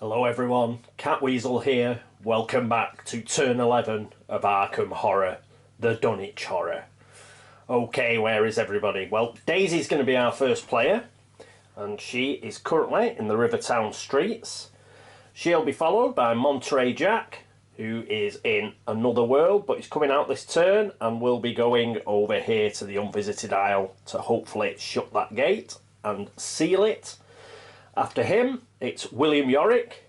Hello everyone, Catweazle here. Welcome back to turn 11 of Arkham Horror, the Dunwich Horror. Okay, where is everybody? Well, Daisy's going to be our first player, and she is currently in the Rivertown streets. She'll be followed by Monterey Jack, who is in another world, but he's coming out this turn, and will be going over here to the Unvisited Isle to hopefully shut that gate and seal it. After him, it's William Yorick.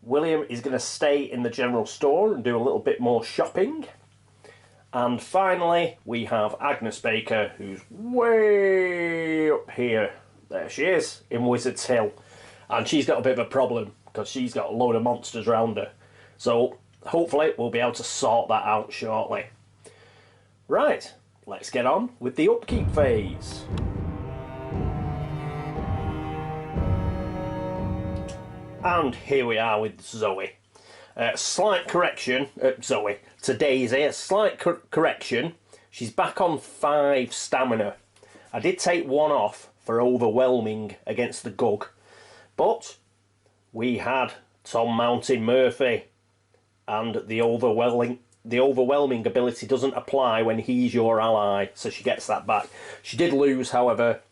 William is going to stay in the general store and do a little bit more shopping. And finally, we have Agnes Baker, who's way up here. There she is, in Wizard's Hill. And she's got a bit of a problem, because she's got a load of monsters around her. So, hopefully, we'll be able to sort that out shortly. Right, let's get on with the upkeep phase. And here we are with Zoe. Slight correction, Zoe, to Daisy, a slight correction. She's back on 5 stamina. I did take 1 off for overwhelming against the Gug, but we had Tom mounting Murphy, and the overwhelming ability doesn't apply when he's your ally, so she gets that back. She did lose, however,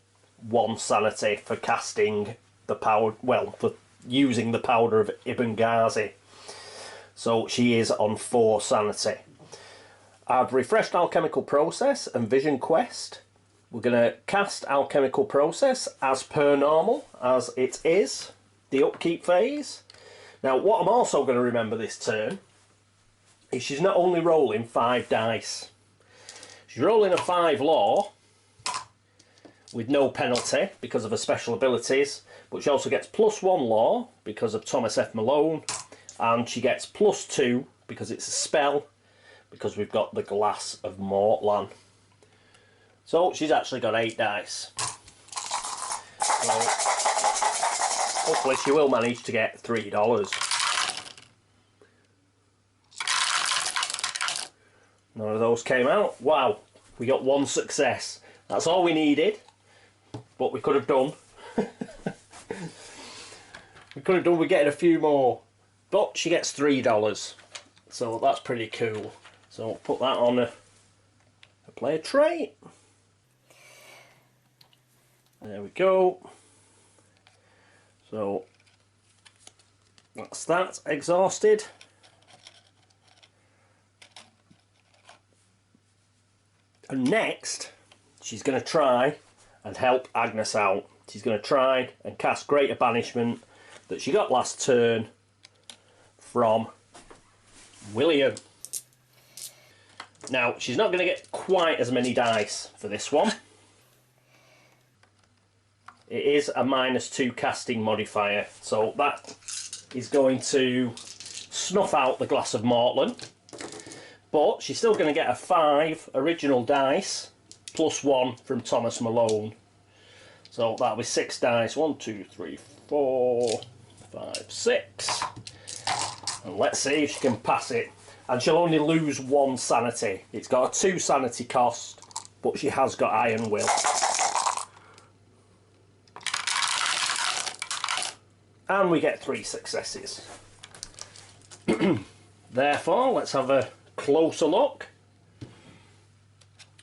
1 sanity for casting the power, well, for using the powder of Ibn Ghazi, so she is on 4 sanity. I've refreshed Alchemical Process and Vision Quest. We're going to cast Alchemical Process as per normal, as it is the upkeep phase. Now, what I'm also going to remember this turn is she's not only rolling 5 dice, she's rolling a 5 law with no penalty because of her special abilities, but she also gets +1 law because of Thomas F. Malone, and she gets +2 because it's a spell, because we've got the Glass of Mortlan. So she's actually got 8 dice. So hopefully she will manage to get $3. None of those came out. Wow, we got 1 success. That's all we needed. What we could have done, we're getting a few more, but she gets $3, so that's pretty cool. So I'll put that on a player tray. There we go. So that's that exhausted. And next, she's going to try and help Agnes out. She's going to try and cast Greater Banishment that she got last turn from William. Now, she's not going to get quite as many dice for this one. It is a -2 casting modifier, so that is going to snuff out the Glass of Mortlan. But she's still going to get a 5 original dice +1 from Thomas Malone. So that'll be 6 dice. 1, 2, 3, 4, 5, 6. And let's see if she can pass it. And she'll only lose 1 sanity. It's got a 2 sanity cost, but she has got Iron Will. And we get 3 successes. Therefore, let's have a closer look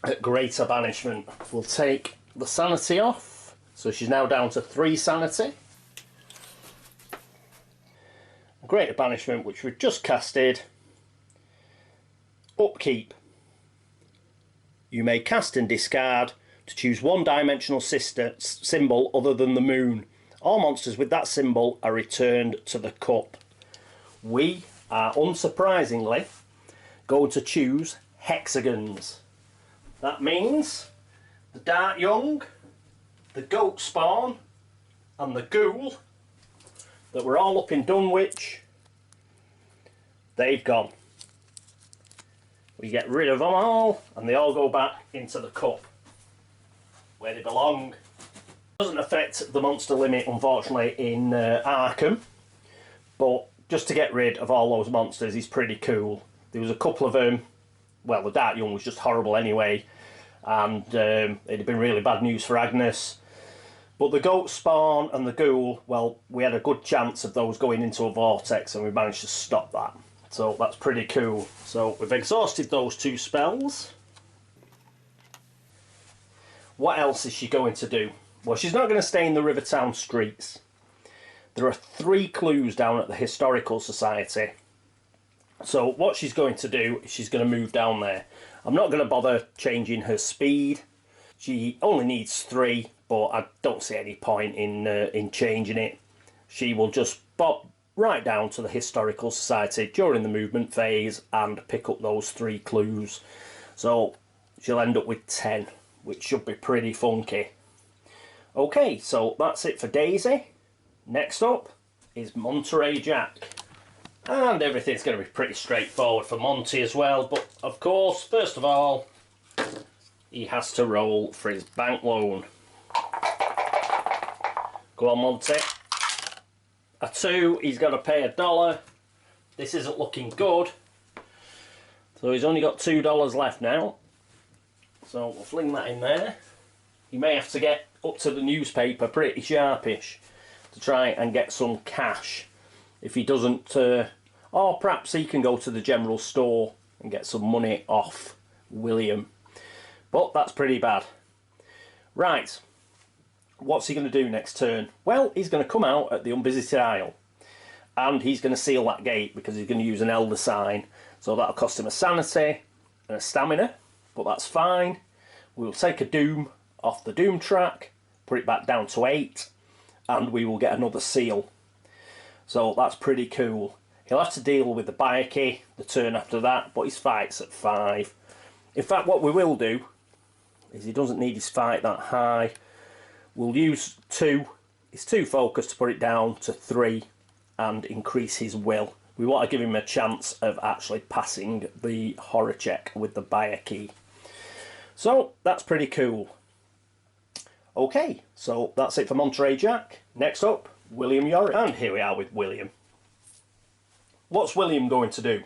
at Greater Banishment. We'll take the sanity off, so she's now down to 3 sanity. Greater Banishment, which we've just casted. Upkeep. You may cast and discard to choose 1-dimensional symbol other than the moon. All monsters with that symbol are returned to the cup. We are unsurprisingly going to choose hexagons. That means the Dark Young, the Goat Spawn, and the Ghoul that were all up in Dunwich, they've gone. We get rid of them all, and they all go back into the cup where they belong. It doesn't affect the monster limit, unfortunately, in Arkham, but just to get rid of all those monsters is pretty cool. There was a couple of them. Well, the Dark Young was just horrible anyway, and it had been really bad news for Agnes. But the goat spawn and the ghoul, well, we had a good chance of those going into a vortex and we managed to stop that. So that's pretty cool. So we've exhausted those 2 spells. What else is she going to do? Well, she's not going to stay in the Rivertown streets. There are 3 clues down at the Historical Society. So what she's going to do is she's going to move down there. I'm not going to bother changing her speed. She only needs 3, but I don't see any point in changing it. She will just bob right down to the Historical Society during the movement phase and pick up those 3 clues. So she'll end up with 10, which should be pretty funky. Okay, so that's it for Daisy. Next up is Monterey Jack. And everything's going to be pretty straightforward for Monty as well. But of course, first of all, he has to roll for his bank loan. Go on, Monty. A 2, he's got to pay $1. This isn't looking good. So he's only got $2 left now. So we'll fling that in there. He may have to get up to the newspaper pretty sharpish to try and get some cash. If he doesn't, or perhaps he can go to the general store and get some money off William. But that's pretty bad. Right, what's he going to do next turn? Well, he's going to come out at the Unvisited Isle and he's going to seal that gate because he's going to use an Elder Sign. So that'll cost him a sanity and a stamina, but that's fine. We'll take a Doom off the Doom track, put it back down to 8, and we will get another seal. So that's pretty cool. He'll have to deal with the Byakhee the turn after that, but his fight's at 5. In fact, what we will do is he doesn't need his fight that high. We'll use 2, his 2 focus to put it down to 3 and increase his will. We want to give him a chance of actually passing the horror check with the Byakhee. So that's pretty cool. Okay, so that's it for Monterey Jack. Next up, William Yorick. And here we are with William. What's William going to do?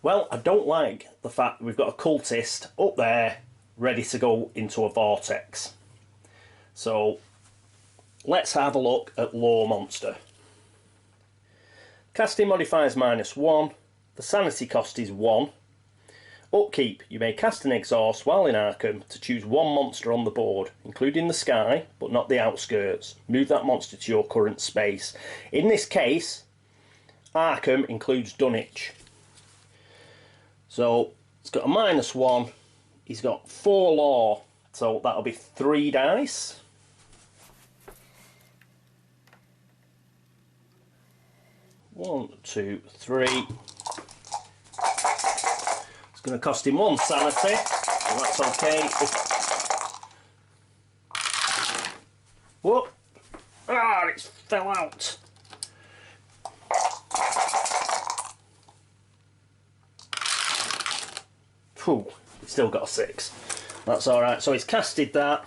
Well, I don't like the fact that we've got a cultist up there ready to go into a vortex. So let's have a look at Lore Monster. Casting modifiers -1. The sanity cost is 1. Upkeep. You may cast an exhaust while in Arkham to choose 1 monster on the board, including the sky, but not the outskirts. Move that monster to your current space. In this case, Arkham includes Dunwich. So it's got a -1. He's got 4 lore, so that'll be 3 dice. One, 2, 3. It's going to cost him 1 sanity, so that's okay. Whoop! Ah, it fell out. Phew, he's still got a 6. That's alright, so he's casted that.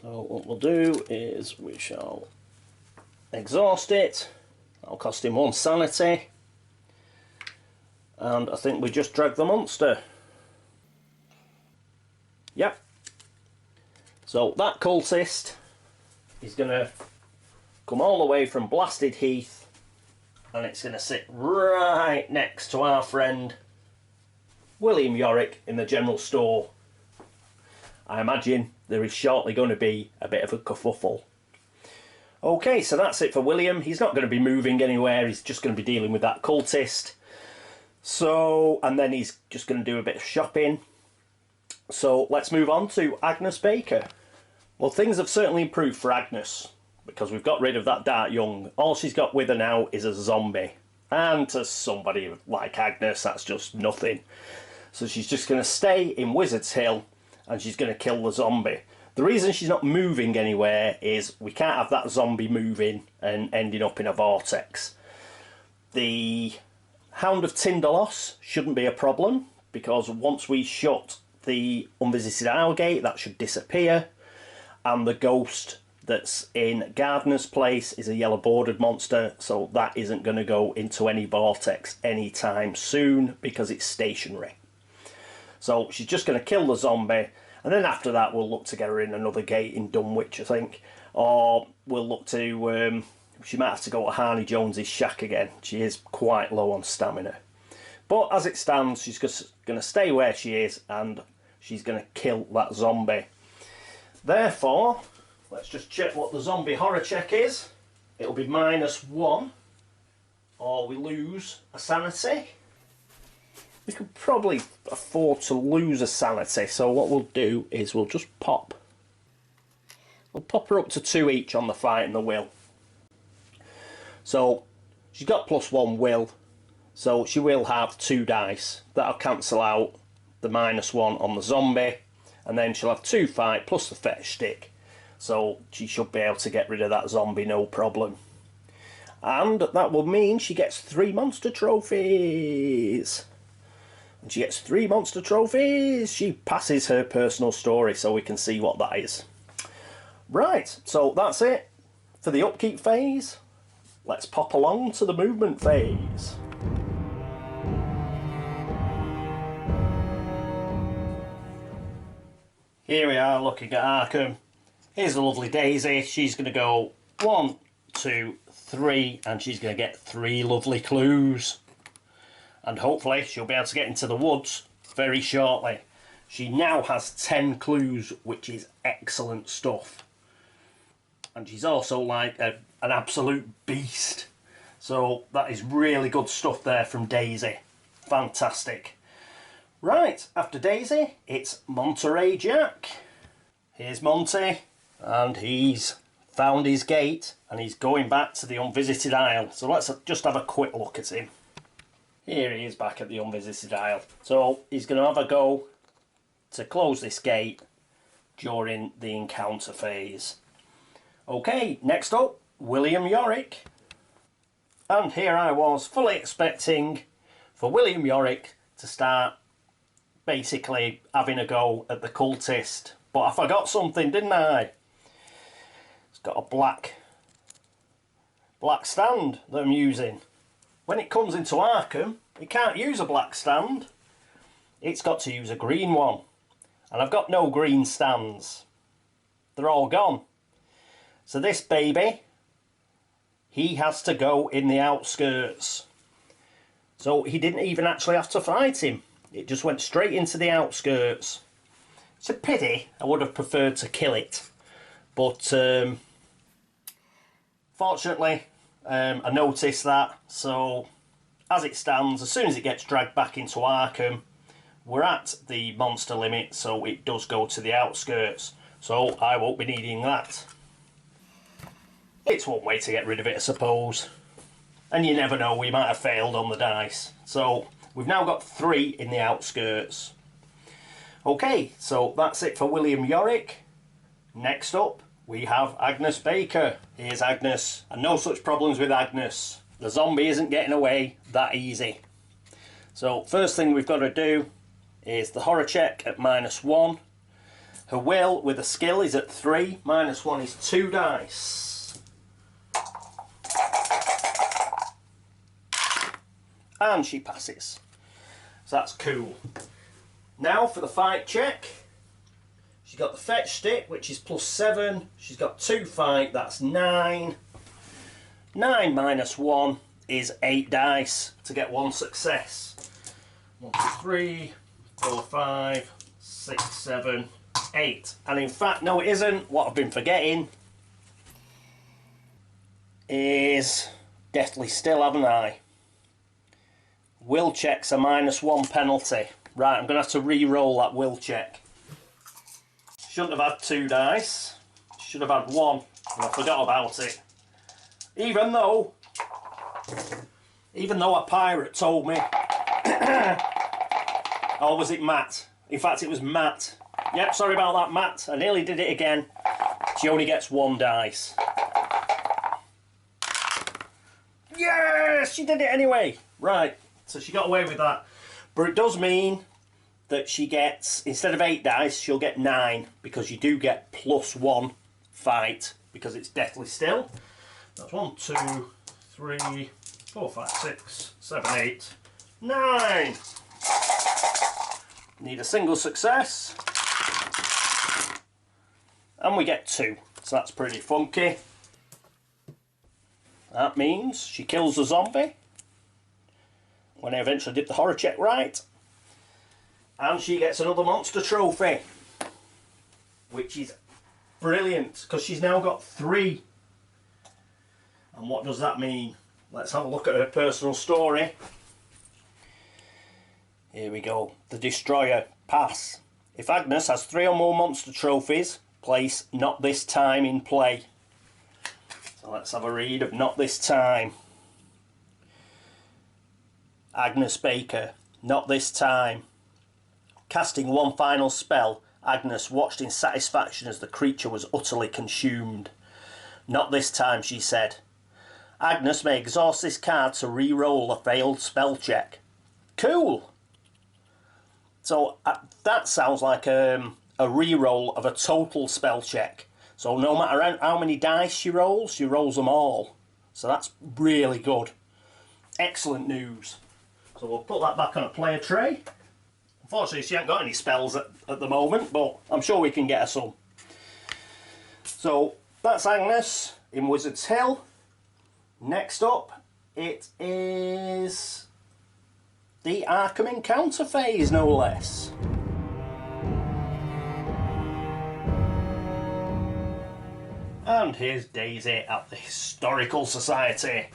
So what we'll do is we shall exhaust it. That'll cost him 1 sanity. And I think we just drag the monster. Yep. So that cultist is going to come all the way from Blasted Heath, and it's going to sit right next to our friend William Yorick in the general store. I imagine there is shortly going to be a bit of a kerfuffle. Okay, so that's it for William. He's not going to be moving anywhere. He's just going to be dealing with that cultist. So, and then he's just going to do a bit of shopping. So let's move on to Agnes Baker. Well, things have certainly improved for Agnes because we've got rid of that Dart Young. All she's got with her now is a zombie. And to somebody like Agnes, that's just nothing. So she's just going to stay in Wizard's Hill and she's going to kill the zombie. The reason she's not moving anywhere is we can't have that zombie moving and ending up in a vortex. The Hound of Tindalos shouldn't be a problem because once we shut the Unvisited Isle gate, that should disappear. And the ghost that's in Gardener's Place is a yellow bordered monster, so that isn't going to go into any vortex anytime soon because it's stationary. So she's just going to kill the zombie, And then after that we'll look to get her in another gate in Dunwich, I think. Or we'll look to, she might have to go to Harney Jones's shack again. She is quite low on stamina. But as it stands, she's just going to stay where she is and she's going to kill that zombie. Therefore, let's just check what the zombie horror check is. It'll be -1, or we lose a sanity. We could probably afford to lose a sanity, so what we'll do is we'll just pop. We'll pop her up to 2 each on the fight and the will. So she's got +1 will, so she will have 2 dice. That'll cancel out the -1 on the zombie, and then she'll have 2 fight plus the fetch stick. So she should be able to get rid of that zombie no problem. And that will mean she gets 3 monster trophies. And she gets 3 monster trophies. She passes her personal story, so we can see what that is. Right, so that's it for the upkeep phase. Let's pop along to the movement phase. Here we are looking at Arkham. Here's the lovely Daisy. She's going to go 1, 2, 3, and she's going to get 3 lovely clues. And hopefully she'll be able to get into the woods very shortly. She now has 10 clues, which is excellent stuff. And she's also like an absolute beast. So that is really good stuff there from Daisy. Fantastic. Right, after Daisy, it's Monterey Jack. Here's Monty. And he's found his gate and he's going back to the unvisited isle. So let's just have a quick look at him. Here he is back at the unvisited isle. So he's going to have a go to close this gate during the encounter phase. Okay, next up, William Yorick. And here I was fully expecting for William Yorick to start basically having a go at the cultist. But I forgot something, didn't I? Got a black stand that I'm using. When it comes into Arkham, it can't use a black stand. It's got to use a green one. And I've got no green stands. They're all gone. So this baby, he has to go in the outskirts. So he didn't even actually have to fight him. It just went straight into the outskirts. It's a pity. I would have preferred to kill it. But fortunately, I noticed that, so as it stands, as soon as it gets dragged back into Arkham, we're at the monster limit, so it does go to the outskirts, so I won't be needing that. It's one way to get rid of it, I suppose, and you never know, we might have failed on the dice. So we've now got 3 in the outskirts. Okay, so that's it for William Yorick. Next up, we have Agnes Baker. Here's Agnes, and no such problems with Agnes. The zombie isn't getting away that easy. So first thing we've got to do is the horror check at -1. Her will with a skill is at 3. -1 is 2 dice. And she passes. So that's cool. Now for the fight check. She's got the fetch stick, which is +7. She's got 2 fight, that's 9. 9 -1 is 8 dice to get 1 success. 1, 2, 3, 4, 5, 6, 7, 8. And in fact, no it isn't. What I've been forgetting is Deathly Still, haven't I? Will checks a -1 penalty. Right, I'm going to have to re-roll that will check. Shouldn't have had 2 dice. Should have had 1, and I forgot about it. Even though a pirate told me. Or was it Matt? In fact, it was Matt. Yep, sorry about that, Matt. I nearly did it again. She only gets 1 dice. Yes, she did it anyway. Right, so she got away with that. But it does mean that she gets, instead of 8 dice, she'll get 9, because you do get +1 fight, because it's Deathly Still. That's 1, 2, 3, 4, 5, 6, 7, 8, 9. Need a single success. And we get 2, so that's pretty funky. That means she kills the zombie when I eventually did the horror check right. And she gets another monster trophy, which is brilliant because she's now got 3. And what does that mean? Let's have a look at her personal story. Here we go. The Destroyer. Pass. If Agnes has 3 or more monster trophies, place not this time in play. So let's have a read of not this time. Agnes Baker. Not this time. Casting one final spell, Agnes watched in satisfaction as the creature was utterly consumed. Not this time, she said. Agnes may exhaust this card to re-roll a failed spell check. Cool! So that sounds like a re-roll of a total spell check. So no matter how many dice she rolls them all. So that's really good. Excellent news. So we'll put that back on a player tray. Unfortunately, she hasn't got any spells at the moment, but I'm sure we can get her some. So that's Agnes in Wizard's Hill. Next up, it is the Arkham encounter phase, no less. And here's Daisy at the Historical Society,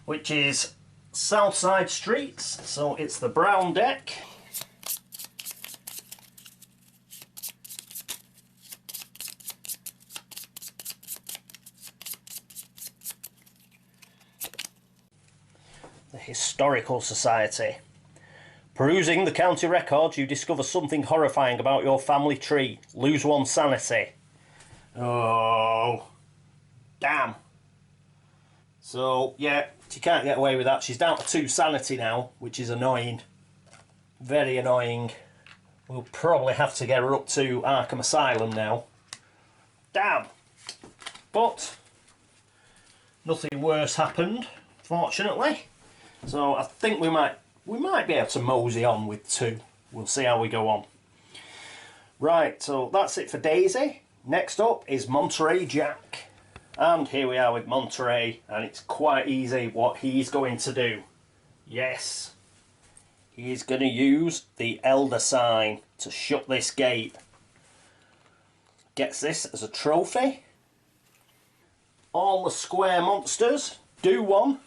which is Southside Streets, so it's the brown deck. The Historical Society. Perusing the county records, you discover something horrifying about your family tree. Lose 1 sanity. Oh, damn. So, yeah, she can't get away with that. She's down to 2 sanity now, which is annoying. Very annoying. We'll probably have to get her up to Arkham Asylum now. Damn. But nothing worse happened, fortunately. So I think we might be able to mosey on with 2. We'll see how we go on. Right, so that's it for Daisy. Next up is Monterey Jack. And here we are with Monterey, and it's quite easy what he's going to do. Yes, he's going to use the Elder Sign to shut this gate. Gets this as a trophy. All the square monsters do 1.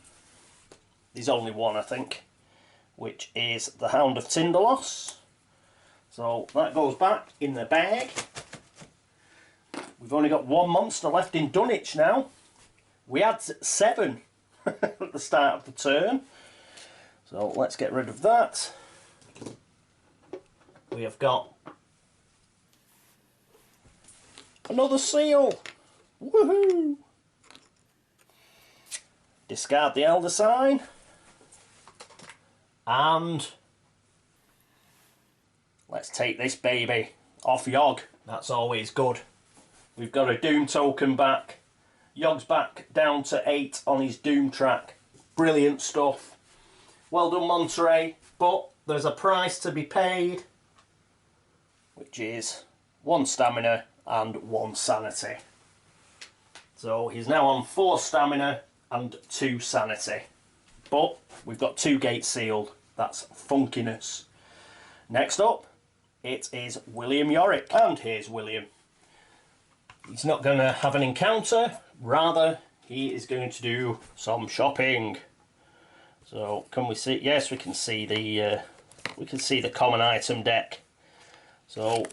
There's only 1, I think, which is the Hound of Tindalos. So that goes back in the bag. We've only got 1 monster left in Dunwich now. We had 7 at the start of the turn. So let's get rid of that. We have got another seal. Woohoo! Discard the Elder Sign. And let's take this baby off Yog. That's always good. We've got a Doom token back. Yog's back down to 8 on his Doom track. Brilliant stuff. Well done, Monterey. But there's a price to be paid, which is 1 stamina and 1 sanity. So he's now on 4 stamina and 2 sanity. But we've got 2 gates sealed. That's funkiness. Next up, it is William Yorick. And here's William. He's not going to have an encounter. Rather, he is going to do some shopping. So can we see? Yes, we can see the common item deck. So,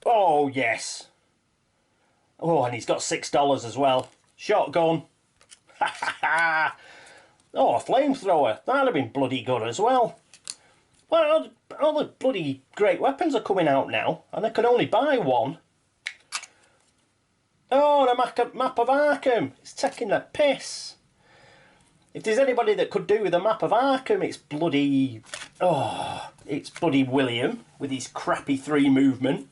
oh yes. Oh, and he's got $6 as well. Shotgun. Ha ha ha. Oh, a flamethrower. That'd have been bloody good as well. Well, all the bloody great weapons are coming out now, and I can only buy 1. Oh, the map of Arkham. It's taking the piss. If there's anybody that could do with a map of Arkham, it's bloody... Oh, it's bloody William with his crappy 3 movement.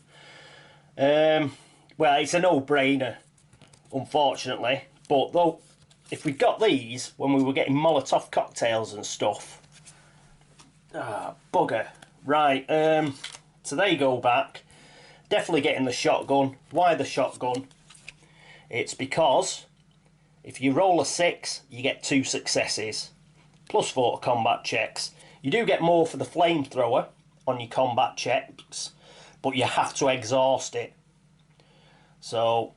Well, it's a no-brainer, unfortunately. But though, if we got these when we were getting Molotov cocktails and stuff... Ah, bugger. Right, so they go back. definitely getting the shotgun. Why the shotgun? It's because if you roll a 6, you get 2 successes, plus 4 combat checks. You do get more for the flamethrower on your combat checks, but you have to exhaust it. So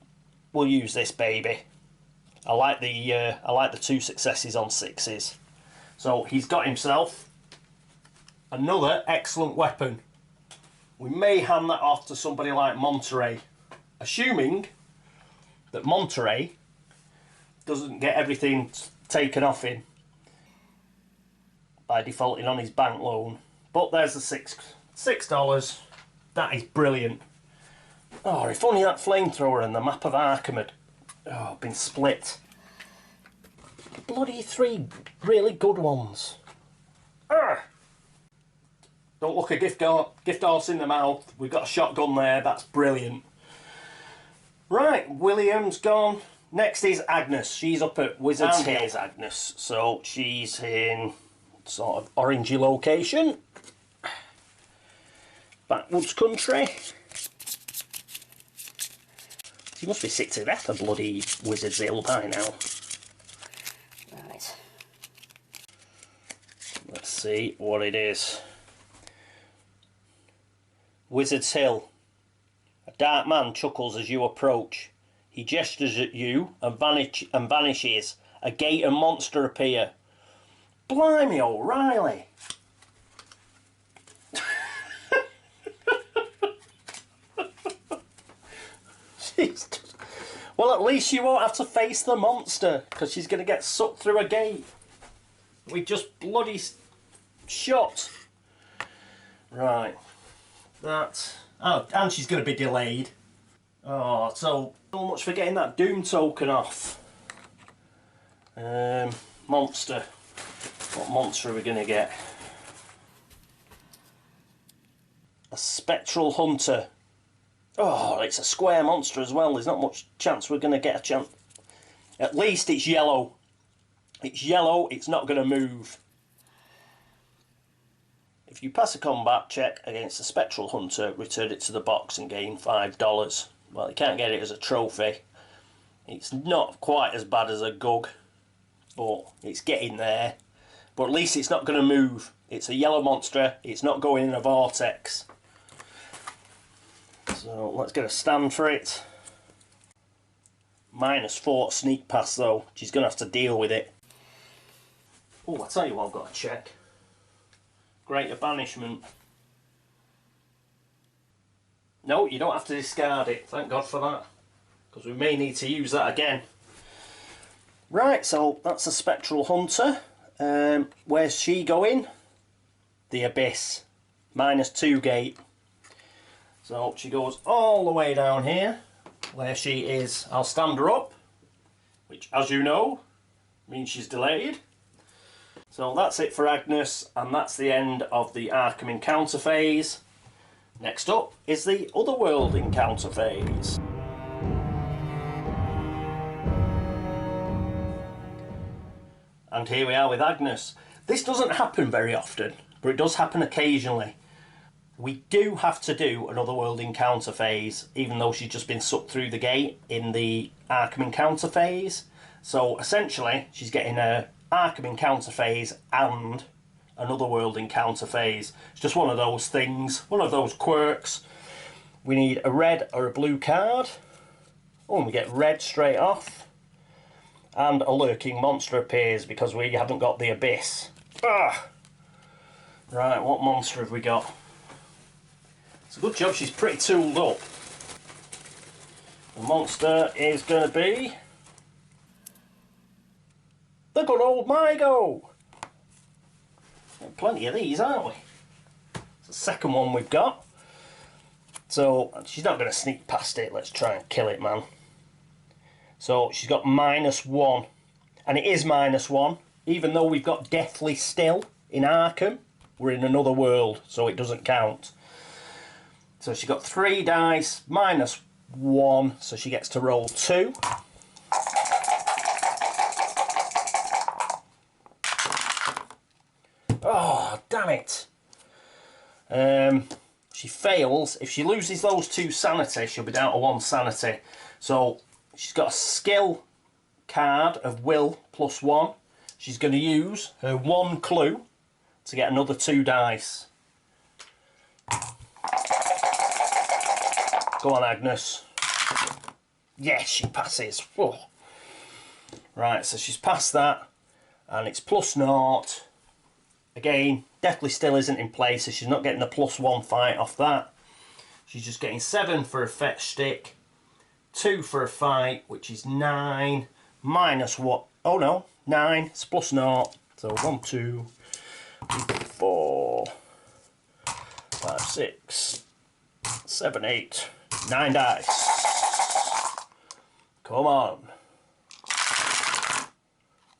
we'll use this baby. I like the 2 successes on 6s. So he's got himself another excellent weapon. We may hand that off to somebody like Monterey, assuming that Monterey doesn't get everything taken off him by defaulting on his bank loan. But there's the $6. That is brilliant. Oh, if only that flamethrower and the map of Arkham had been split. Bloody 3 really good ones. Don't look a gift horse in the mouth. We've got a shotgun there. That's brilliant. Right, William's gone. Next is Agnes. She's up at Wizard's Hill. Here's Agnes. So she's in sort of orangey location. Backwoods country. She must be sick to death of bloody Wizard's Hill by now. Right. Let's see what it is. Wizard's Hill. A dark man chuckles as you approach. He gestures at you and vanishes. A gate and monster appear. Blimey, O'Reilly! Well, at least you won't have to face the monster, because she's going to get sucked through a gate. We just bloody shot. Right. That. Oh, and she's going to be delayed. Oh, so much for getting that Doom token off. Monster. What monster are we going to get? A spectral hunter. Oh, it's a square monster as well. There's not much chance we're going to get a chance. At least it's yellow. It's yellow, it's not going to move. If you pass a combat check against a spectral hunter, return it to the box and gain $5. Well, you can't get it as a trophy. It's not quite as bad as a Gug, but it's getting there. But at least it's not going to move. It's a yellow monster, it's not going in a vortex. So let's get a stand for it. -4 sneak pass though. She's going to have to deal with it. Oh, I'll tell you what I've got to check. Greater Banishment. No, you don't have to discard it. Thank God for that. Because we may need to use that again. Right, so that's a Spectral Hunter. Where's she going? The Abyss. -2 gate. So she goes all the way down here. Where she is, I'll stand her up. Which, as you know, means she's delayed. So that's it for Agnes, and that's the end of the Arkham encounter phase. Next up is the Otherworld encounter phase. And here we are with Agnes. This doesn't happen very often, but it does happen occasionally. We do have to do an Otherworld encounter phase, even though she's just been sucked through the gate in the Arkham encounter phase. So essentially, she's getting a Arkham encounter phase and an Otherworld encounter phase. It's just one of those things, one of those quirks. We need a red or a blue card. Oh, and we get red straight off. And a lurking monster appears because we haven't got the Abyss. Ah! Right, what monster have we got? It's a good job she's pretty tooled up. The monster is going to be the good old Mygo. Plenty of these, aren't we? It's the second one we've got. So she's not going to sneak past it. Let's try and kill it, man. So she's got -1. And it is -1. Even though we've got Deathly Still in Arkham, we're in another world, so it doesn't count. So she's got 3 dice, -1, so she gets to roll 2. Oh, damn it. she fails. If she loses those 2 sanity, she'll be down to 1 sanity. So she's got a skill card of will +1. She's going to use her 1 clue to get another 2 dice. Go on, Agnes. Yes, she passes. Whoa. Right, so she's passed that, and it's +0. Again, definitely still isn't in place, so she's not getting the +1 fight off that. She's just getting 7 for a fetch stick, 2 for a fight, which is 9, minus what? Oh no, 9, it's +0. So 1, 2, 3, 4, 5, 6, 7, 8, 9 dice. Come on.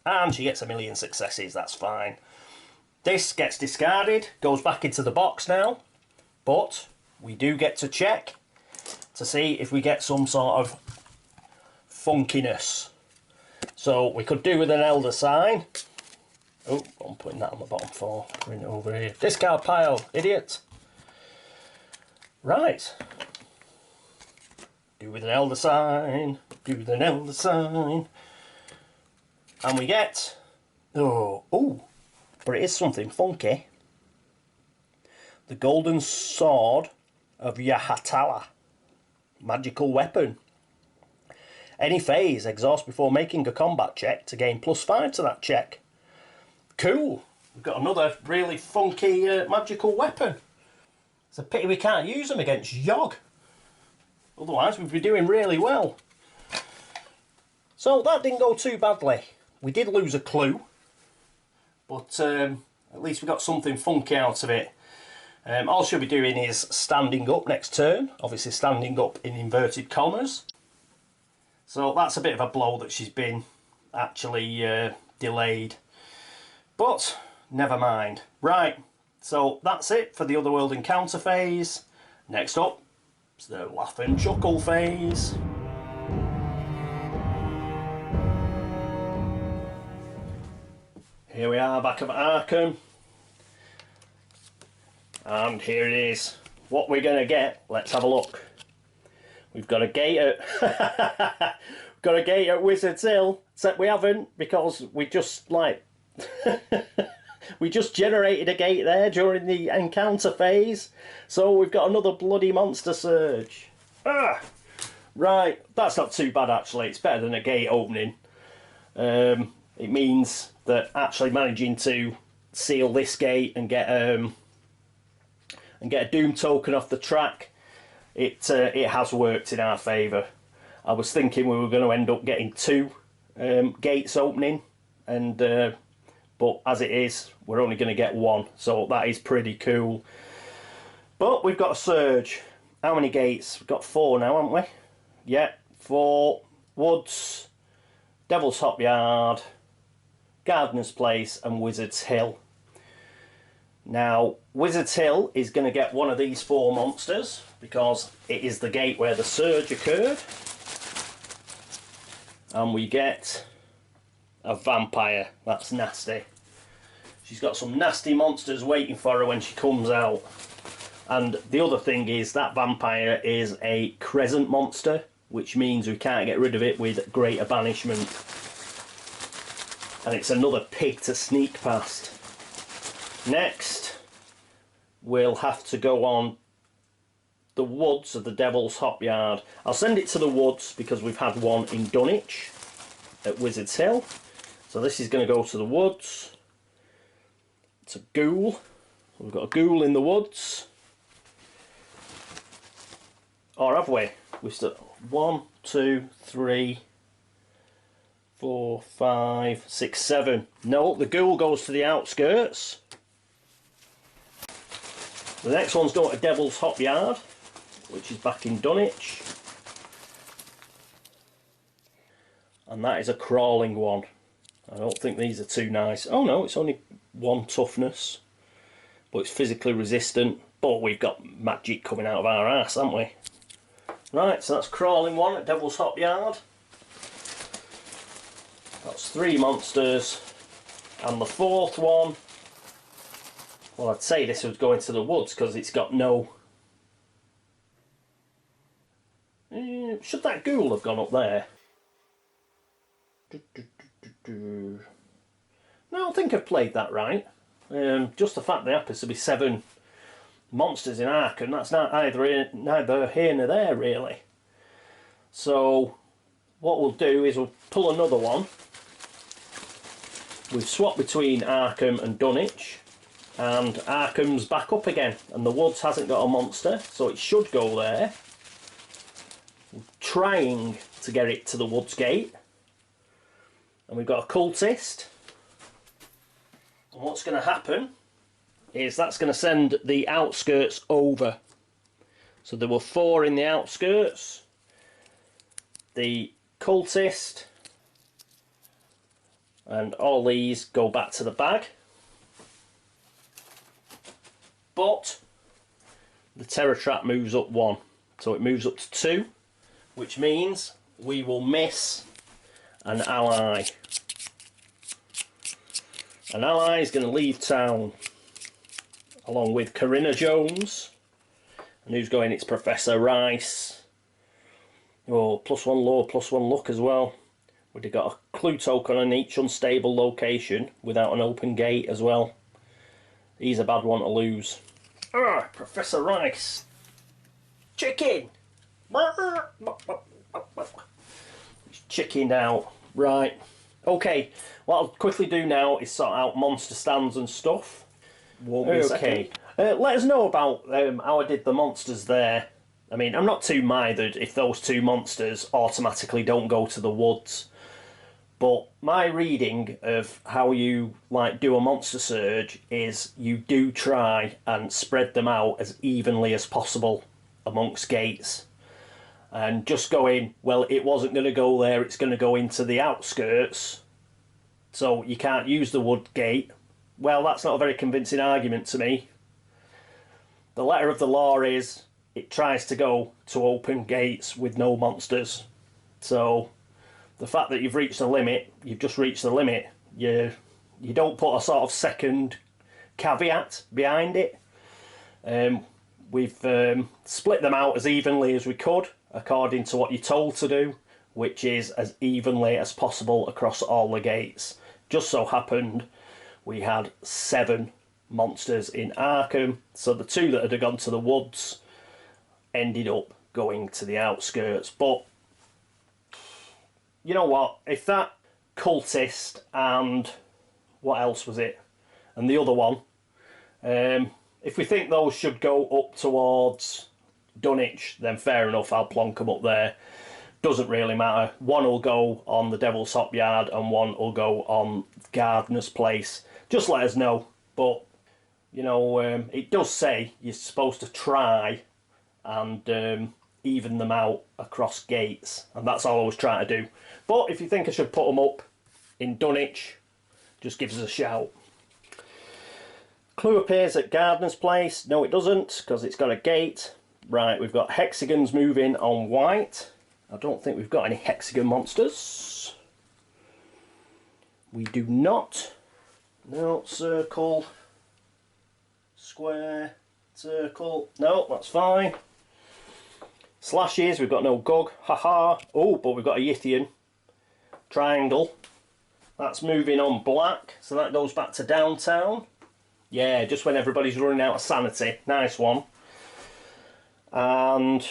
And she gets a million successes, that's fine. This gets discarded, goes back into the box now, but we do get to check to see if we get some sort of funkiness. So we could do with an elder sign. Oh, I'm putting that on the bottom 4. Bring it over here. Discard pile, idiot. Right. Do with an elder sign. Do with an elder sign. And we get... Oh, but it is something funky. The Golden Sword of Yahatala. Magical weapon. Any phase, exhaust before making a combat check to gain +5 to that check. Cool. We've got another really funky magical weapon. It's a pity we can't use them against Yog. Otherwise we'd be doing really well. So that didn't go too badly. We did lose a clue, but at least we got something funky out of it. All she'll be doing is standing up next turn, obviously standing up in inverted commas. So that's a bit of a blow that she's been actually delayed. But never mind. Right, so that's it for the Otherworld encounter phase. Next up is the Laugh and Chuckle phase. Here we are back at Arkham. And here it is. What we're going to get, let's have a look. We've got a gate at got a gate at Wizard's Hill, except we haven't, because we just like we just generated a gate there during the encounter phase. So we've got another bloody monster surge. Right, that's not too bad actually. It's better than a gate opening. It means that actually managing to seal this gate and get a Doom token off the track, it has worked in our favour. I was thinking we were going to end up getting 2 gates opening, and but as it is, we're only going to get 1, so that is pretty cool. But we've got a surge. How many gates? We've got 4 now, haven't we? Yeah, 4. Woods, Devil's Hop Yard, Gardener's Place and Wizard's Hill. Now, Wizard's Hill is going to get one of these 4 monsters because it is the gate where the surge occurred. And we get a vampire. That's nasty. She's got some nasty monsters waiting for her when she comes out. And the other thing is that vampire is a crescent monster, which means we can't get rid of it with Greater Banishment. And it's another pig to sneak past. Next, we'll have to go on the woods of the Devil's Hop Yard. I'll send it to the woods because we've had one in Dunwich at Wizard's Hill. So this is going to go to the woods. It's a ghoul. We've got a ghoul in the woods. Or have we? We've still 1, 2, 3, 4, 5, 6, 7. No, the ghoul goes to the outskirts. The next one's going to Devil's Hop Yard, which is back in Dunwich. And that is a crawling one. I don't think these are too nice. Oh no, it's only 1 toughness. But it's physically resistant. But we've got magic coming out of our arse, haven't we? Right, so that's crawling one at Devil's Hop Yard. That's 3 monsters. And the 4th one, well, I'd say this was going to the woods because it's got no Should that ghoul have gone up there? No, I think I've played that right. Just the fact there happens to be 7 monsters in Arkham, that's not neither here nor there, really. So, what we'll do is we'll pull another one. We've swapped between Arkham and Dunwich, and Arkham's back up again, and the woods hasn't got a monster, so it should go there. We're trying to get it to the woods gate, and we've got a cultist. And what's going to happen is that's going to send the outskirts over. So there were 4 in the outskirts. The cultist and all these go back to the bag. But the terror trap moves up 1. So it moves up to 2, which means we will miss an ally. An ally is going to leave town along with Corinna Jones. And who's going? It's Professor Rice. Oh, +1 law, +1 luck as well. We'd have got a clue token on each unstable location without an open gate as well. He's a bad one to lose. Ah, Professor Rice. Chicken! He's chickened out. Right. Okay, what I'll quickly do now is sort out monster stands and stuff. Okay. Let us know about how I did the monsters there. I mean, I'm not too mithered if those 2 monsters automatically don't go to the woods. But my reading of how you do a monster surge is you do try and spread them out as evenly as possible amongst gates. And just going, well, it wasn't going to go there, it's going to go into the outskirts, so you can't use the wood gate. Well, that's not a very convincing argument to me. The letter of the law is it tries to go to open gates with no monsters. So the fact that you've reached the limit, you've just reached the limit. You don't put a sort of second caveat behind it. We've split them out as evenly as we could, according to what you're told to do, which is as evenly as possible across all the gates. Just so happened we had 7 monsters in Arkham, so the 2 that had gone to the woods ended up going to the outskirts. But you know what, if that cultist and what else was it, and the other one, if we think those should go up towards Dunwich, then fair enough, I'll plonk them up there. Doesn't really matter. One will go on the Devil's Hop Yard and one will go on Gardener's Place. Just let us know. But, you know, it does say you're supposed to try and even them out across gates. And that's all I was trying to do. But if you think I should put them up in Dunwich, just give us a shout. Clue appears at Gardener's Place. No, it doesn't, because it's got a gate. Right, we've got hexagons moving on white. I don't think we've got any hexagon monsters. We do not. No, circle, square, circle. No, that's fine. Slashes, we've got no Gug. Haha. Oh, but we've got a Yithian. Triangle. That's moving on black, so that goes back to downtown. Yeah, just when everybody's running out of sanity. Nice one. And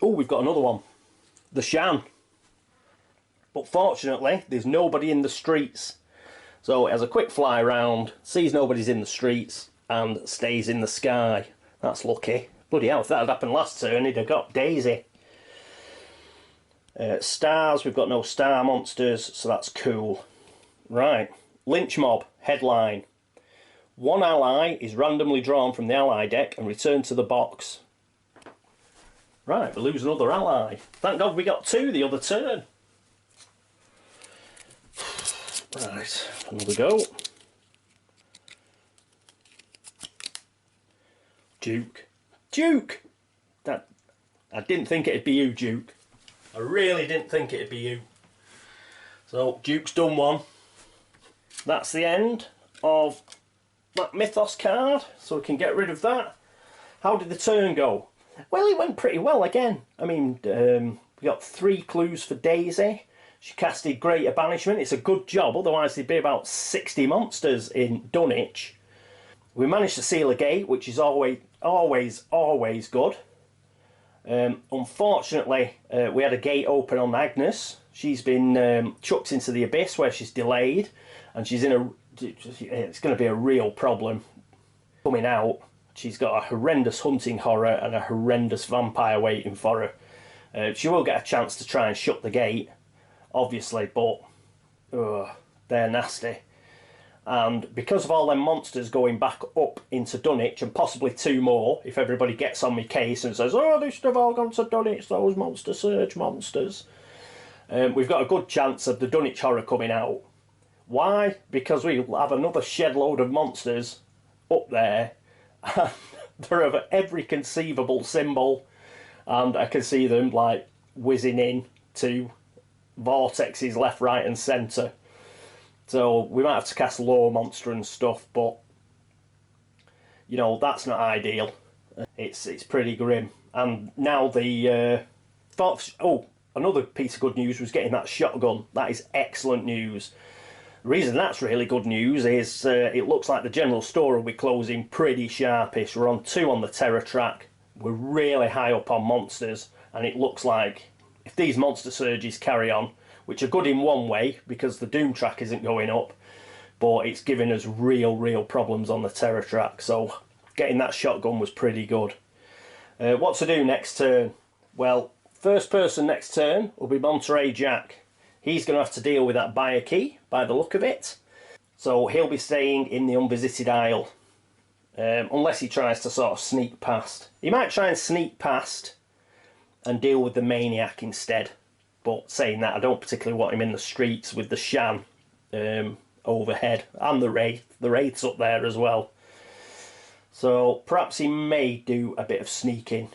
oh, we've got another one, the Shan. But fortunately, there's nobody in the streets. So it has a quick fly round, sees nobody's in the streets, and stays in the sky. That's lucky. Bloody hell, if that had happened last turn, he'd have got Daisy. Stars, we've got no star monsters, so that's cool. Right, Lynch Mob, headline. One ally is randomly drawn from the ally deck and returned to the box. Right, we lose another ally. Thank God we got 2 the other turn. Right, another go. Duke. Duke! That, I didn't think it'd be you, Duke. I really didn't think it'd be you. So, Duke's done one. That's the end of that Mythos card, so we can get rid of that. How did the turn go? Well, it went pretty well again. I mean, we got 3 clues for Daisy. She casted Greater Banishment. It's a good job, otherwise there'd be about 60 monsters in Dunwich. We managed to seal a gate, which is always good. Unfortunately, we had a gate open on Agnes. She's been chucked into the abyss where she's delayed, and she's in a. It's going to be a real problem coming out. She's got a horrendous hunting horror and a horrendous vampire waiting for her. She will get a chance to try and shut the gate, obviously, but they're nasty. And because of all them monsters going back up into Dunwich, and possibly 2 more, if everybody gets on my case and says, oh, they should have all gone to Dunwich, those Monster Surge monsters, we've got a good chance of the Dunwich horror coming out. Why? Because we'll have another shed load of monsters up there, and they're of every conceivable symbol, and I can see them like whizzing in to vortexes left, right and centre. So we might have to cast Lore Monster and stuff, but you know, that's not ideal. It's pretty grim. And now the another piece of good news was getting that shotgun. That is excellent news. The reason that's really good news is it looks like the general store will be closing pretty sharpish. We're on 2 on the terror track. We're really high up on monsters, and it looks like if these monster surges carry on, which are good in one way because the doom track isn't going up, but it's giving us real problems on the terror track. So getting that shotgun was pretty good. What to do next turn? Well, first person next turn will be Monterey Jack. He's going to have to deal with that buyer key by the look of it. So he'll be staying in the unvisited aisle. Unless he tries to sort of sneak past. He might try and sneak past and deal with the maniac instead. But saying that, I don't particularly want him in the streets with the Shan overhead. And the Wraith. The Wraith's up there as well. So perhaps he may do a bit of sneaking.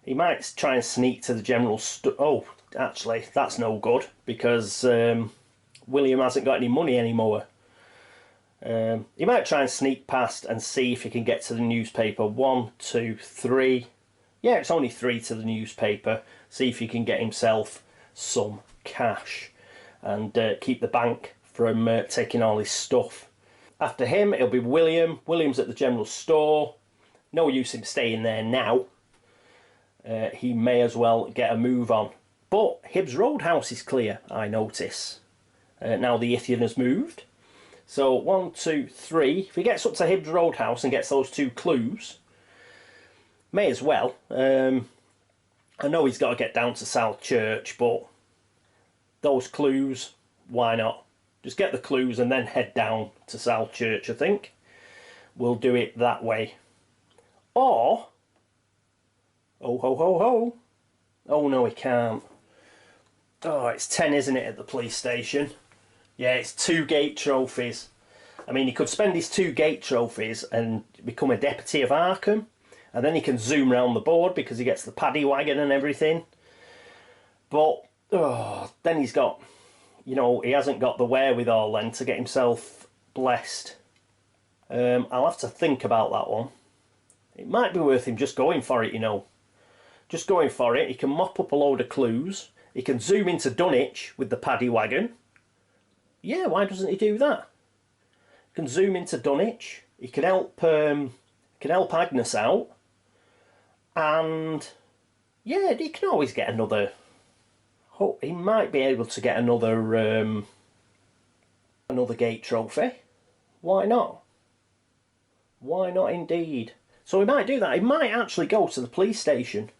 He might try and sneak to the general store. Oh, actually, that's no good. Because William hasn't got any money anymore. He might try and sneak past and see if he can get to the newspaper. 1, 2, 3. Yeah, it's only 3 to the newspaper. See if he can get himself some cash and keep the bank from taking all his stuff. After him, it'll be William. William's at the general store. No use him staying there now. He may as well get a move on. But Hibbs Roadhouse is clear, I notice. Now the Ithian has moved. So 1, 2, 3. If he gets up to Hibbs Roadhouse and gets those 2 clues, may as well. I know he's got to get down to South Church, but those clues, why not? Just get the clues and then head down to South Church, I think. We'll do it that way. Or, oh ho ho ho. Oh no, he can't. Oh, it's 10, isn't it, at the police station? Yeah, it's 2 gate trophies. I mean, he could spend his 2 gate trophies and become a deputy of Arkham. And then he can zoom around the board because he gets the paddy wagon and everything. But then he's got, you know, he hasn't got the wherewithal then to get himself blessed. I'll have to think about that one. It might be worth him just going for it, you know. Just going for it. He can mop up a load of clues. He can zoom into Dunwich with the paddy wagon. Yeah, why doesn't he do that? He can zoom into Dunwich. He can help Agnes out. And yeah, he can always get another. Oh, he might be able to get another gate trophy. Why not? Why not indeed? So he might do that. He might actually go to the police station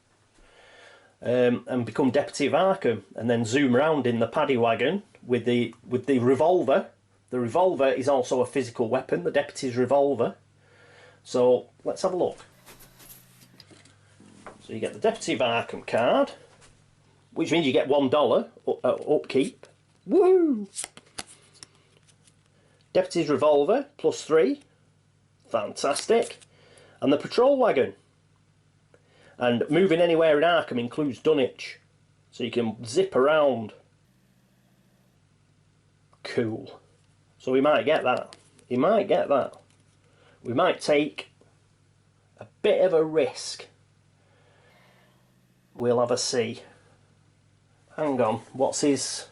and become deputy of Arkham, and then zoom around in the paddy wagon with the revolver. The revolver is also a physical weapon. The deputy's revolver. So let's have a look. So you get the Deputy of Arkham card, which means you get $1 upkeep. Woo! Deputy's revolver, +3. Fantastic. And the patrol wagon. And moving anywhere in Arkham includes Dunwich. So you can zip around. Cool. So we might get that. He might get that. We might take a bit of a risk we'll have a see. Hang on, what's his...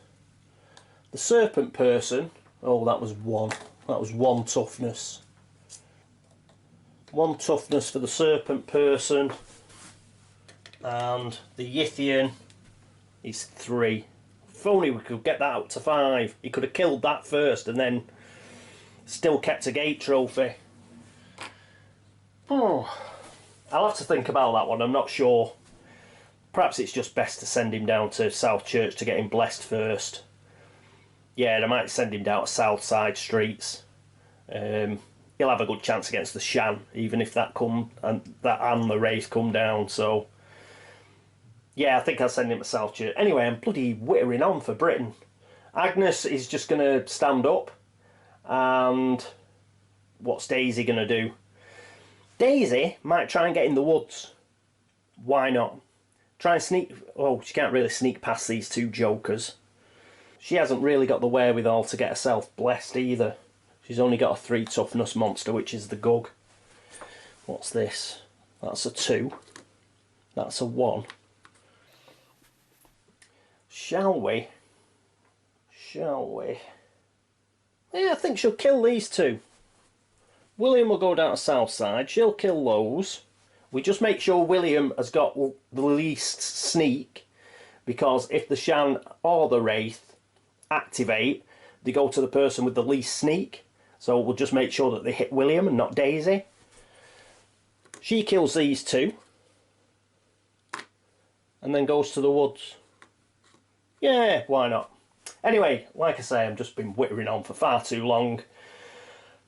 The serpent person, oh that was 1. That was 1 toughness. 1 toughness for the serpent person. And the Yithian is 3. If only we could get that up to 5. He could have killed that first and then still kept a gate trophy. Oh, I'll have to think about that one, I'm not sure. Perhaps it's just best to send him down to South Church to get him blessed first. Yeah, I might send him down to South Side Streets. He'll have a good chance against the Shan, even if that and the Wraith come down, so... Yeah, I think I'll send him to South Church. Anyway, I'm bloody wittering on for Britain. Agnes is just going to stand up. And what's Daisy going to do? Daisy might try and get in the woods. Why not? Try and sneak... Oh, she can't really sneak past these 2 jokers. She hasn't really got the wherewithal to get herself blessed either. She's only got a 3 toughness monster, which is the Gug. What's this? That's a 2. That's a 1. Shall we? Shall we? Yeah, I think she'll kill these 2. William will go down to South Side. She'll kill those. We just make sure William has got the least sneak, because if the Shan or the Wraith activate, they go to the person with the least sneak. So we'll just make sure that they hit William and not Daisy. She kills these 2. And then goes to the woods. Yeah, why not? Anyway, like I say, I've just been wittering on for far too long.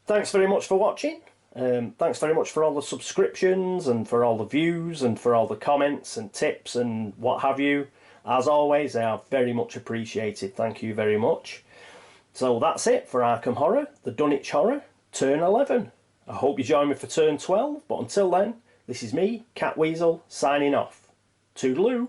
Thanks very much for watching. Thanks very much for all the subscriptions and for all the views and for all the comments and tips and what have you. As always, they are very much appreciated. Thank you very much. So that's it for Arkham Horror, the Dunwich Horror, turn 11. I hope you join me for turn 12, but until then, this is me, Catweazle, signing off. Toodaloo.